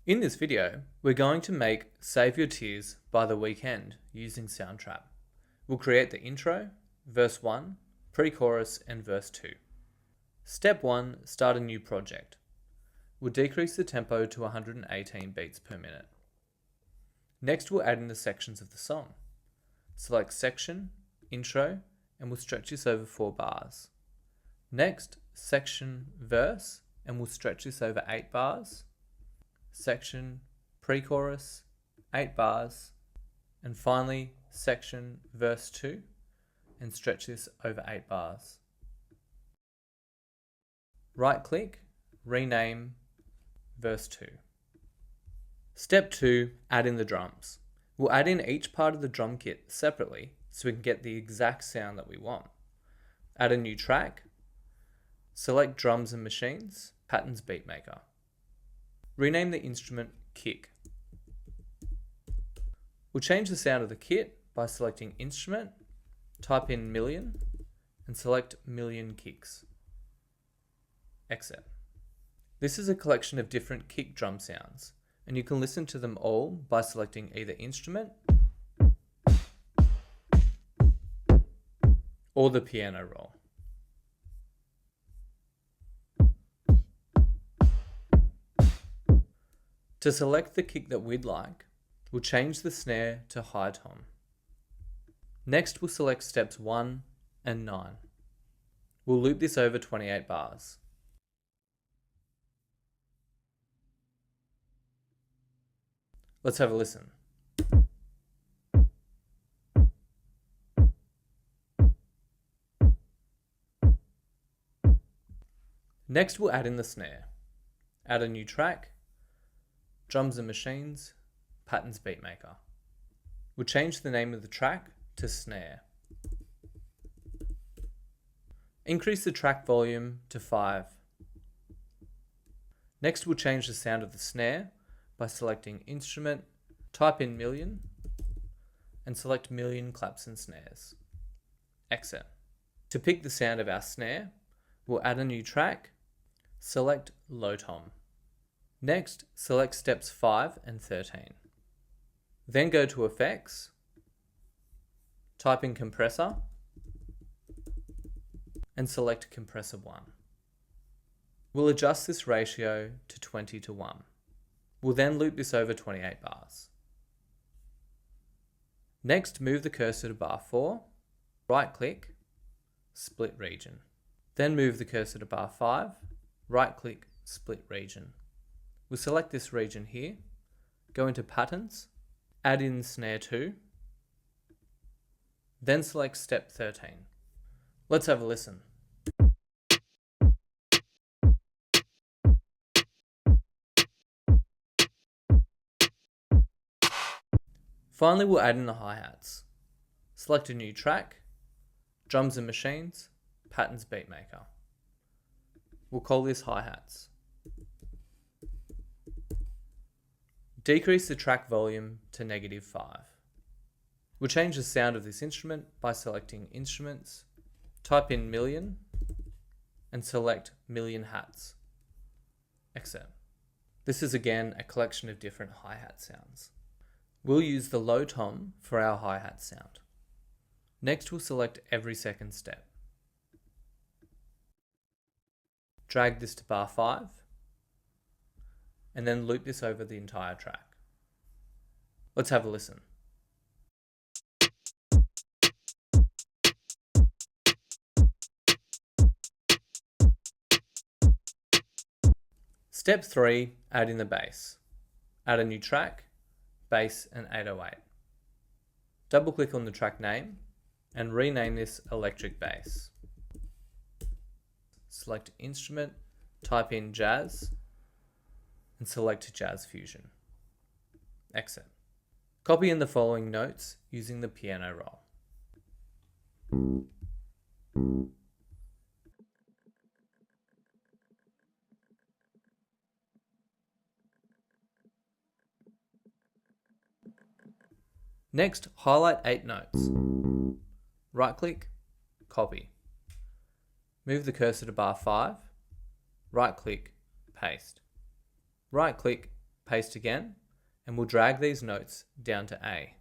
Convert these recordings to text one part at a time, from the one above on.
In this video, we're going to make Save Your Tears by The Weeknd using Soundtrap. We'll create the intro, verse 1, pre-chorus and verse 2. Step 1, start a new project. We'll decrease the tempo to 118 beats per minute. Next, we'll add in the sections of the song. Select section, intro, and we'll stretch this over 4 bars. Next, section, verse, and we'll stretch this over 8 bars. Section, pre-chorus, 8 bars, and finally section, verse 2, and stretch this over 8 bars. Right click, rename verse 2. Step 2, add in the drums. We'll add in each part of the drum kit separately so we can get the exact sound that we want. Add a new track, select drums and machines, patterns beatmaker. Rename the instrument kick. We'll change the sound of the kit by selecting instrument, type in million, and select million kicks. Exit. This is a collection of different kick drum sounds, and you can listen to them all by selecting either instrument or the piano roll. To select the kick that we'd like, we'll change the snare to high tom. Next, we'll select steps 1 and 9. We'll loop this over 28 bars. Let's have a listen. Next, we'll add in the snare. Add a new track, drums and machines, patterns beatmaker. We'll change the name of the track to snare. Increase the track volume to 5. Next, we'll change the sound of the snare by selecting instrument, type in million, and select million claps and snares. Exit. To pick the sound of our snare, we'll add a new track, select low tom. Next, select steps 5 and 13. Then go to Effects, type in Compressor, and select Compressor 1. We'll adjust this ratio to 20:1. We'll then loop this over 28 bars. Next, move the cursor to bar 4, right-click, split region. Then move the cursor to bar 5, right-click, split region. We'll select this region here, go into Patterns, add in Snare 2, then select Step 13. Let's have a listen. Finally, we'll add in the hi-hats. Select a new track, drums and machines, patterns beatmaker. We'll call this hi-hats. Decrease the track volume to -5. We'll change the sound of this instrument by selecting instruments, type in million, and select million hats. Exit. This is again a collection of different hi-hat sounds. We'll use the low tom for our hi-hat sound. Next, we'll select every second step. Drag this to bar 5, and then loop this over the entire track. Let's have a listen. Step 3, add in the bass. Add a new track, bass and 808. Double click on the track name and rename this electric bass. Select instrument, type in jazz, and select jazz fusion. Exit. Copy in the following notes using the piano roll. Next, highlight 8 notes. Right-click, copy. Move the cursor to bar 5, right-click, paste. Right-click, paste again, and we'll drag these notes down to A.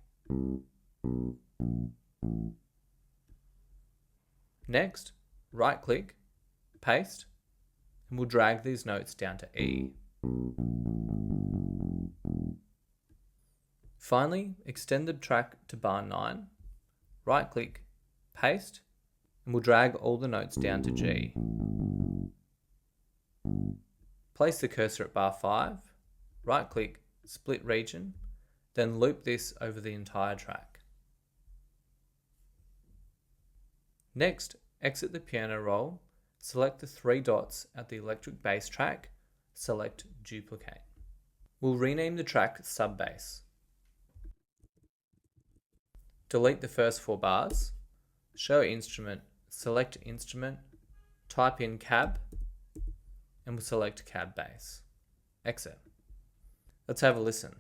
Next, right-click, paste, and we'll drag these notes down to E. Finally, extend the track to bar 9, right-click, paste, and we'll drag all the notes down to G. Place the cursor at bar 5, right-click, split region, then loop this over the entire track. Next, exit the piano roll, select the 3 dots at the electric bass track, select duplicate. We'll rename the track sub-bass. Delete the first 4 bars, show instrument, select instrument, type in cab, and we'll select cab bass. Exit. Let's have a listen.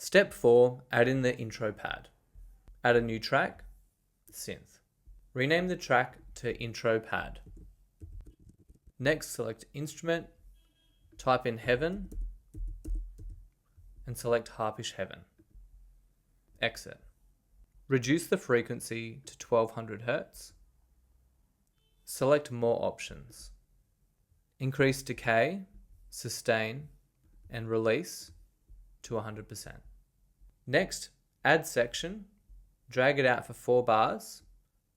Step 4, add in the intro pad. Add a new track, synth. Rename the track to intro pad. Next, select instrument, type in heaven, and select harpish heaven. Exit. Reduce the frequency to 1200 Hz. Select more options. Increase decay, sustain, and release to 100%. Next, add section, drag it out for 4 bars,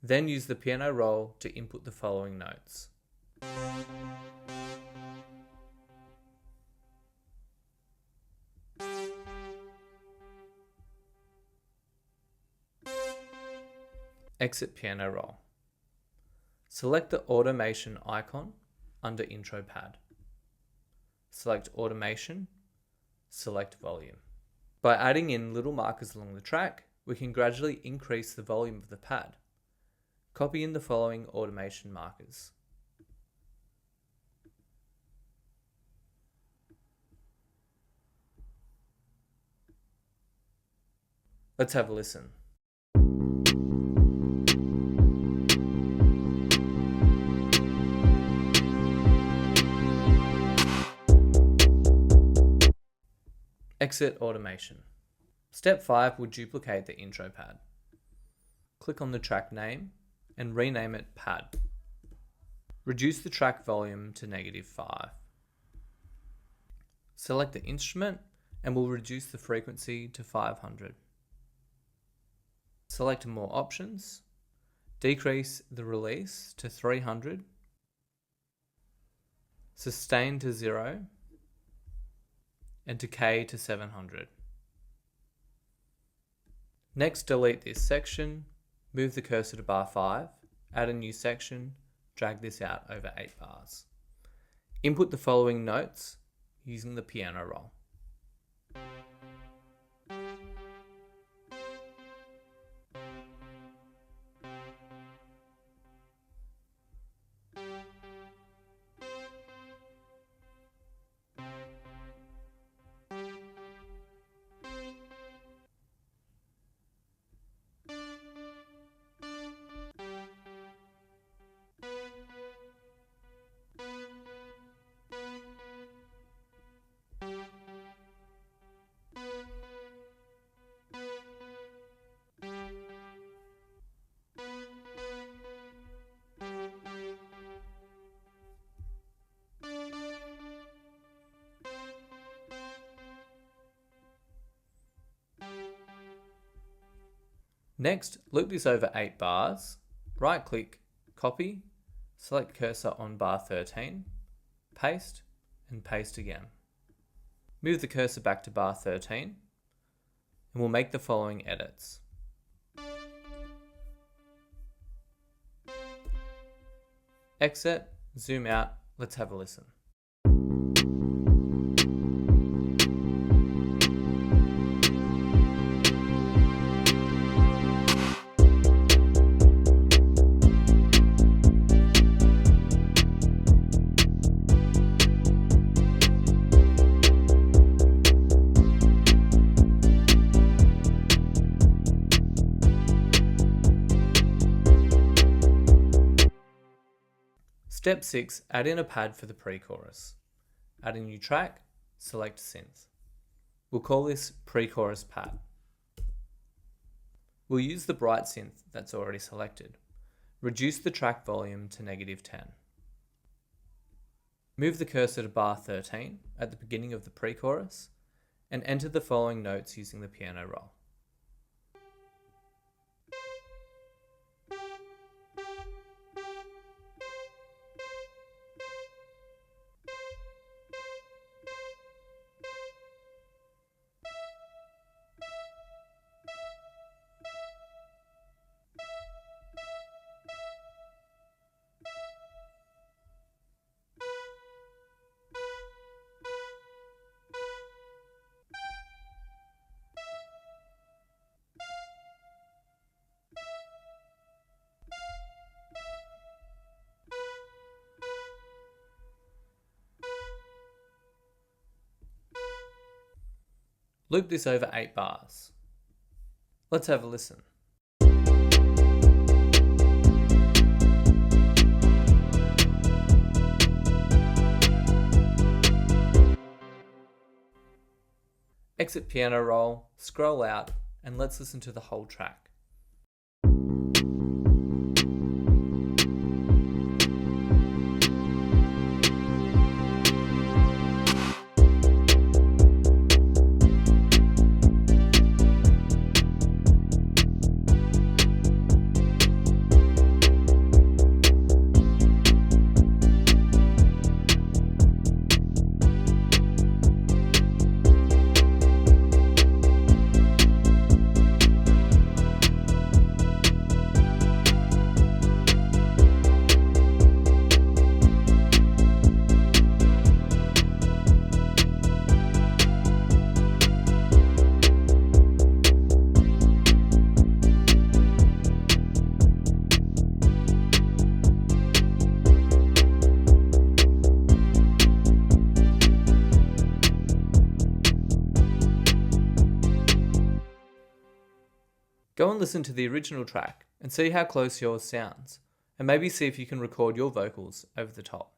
then use the piano roll to input the following notes. Exit piano roll. Select the automation icon under intro pad. Select automation, select volume. By adding in little markers along the track, we can gradually increase the volume of the pad. Copy in the following automation markers. Let's have a listen. Exit automation. Step 5 will duplicate the intro pad. Click on the track name and rename it pad. Reduce the track volume to -5. Select the instrument and we'll reduce the frequency to 500. Select more options. Decrease the release to 300. Sustain to 0. And decay to 700. Next, delete this section, move the cursor to bar 5, add a new section, drag this out over 8 bars. Input the following notes using the piano roll. Next, loop this over 8 bars, right click, copy, select cursor on bar 13, paste, and paste again. Move the cursor back to bar 13, and we'll make the following edits. Exit, zoom out, let's have a listen. Step 6, add in a pad for the pre-chorus. Add a new track, select synth. We'll call this pre-chorus pad. We'll use the bright synth that's already selected. Reduce the track volume to -10. Move the cursor to bar 13 at the beginning of the pre-chorus and enter the following notes using the piano roll. Loop this over 8 bars. Let's have a listen. Exit piano roll, scroll out, and let's listen to the whole track. Go and listen to the original track and see how close yours sounds, and maybe see if you can record your vocals over the top.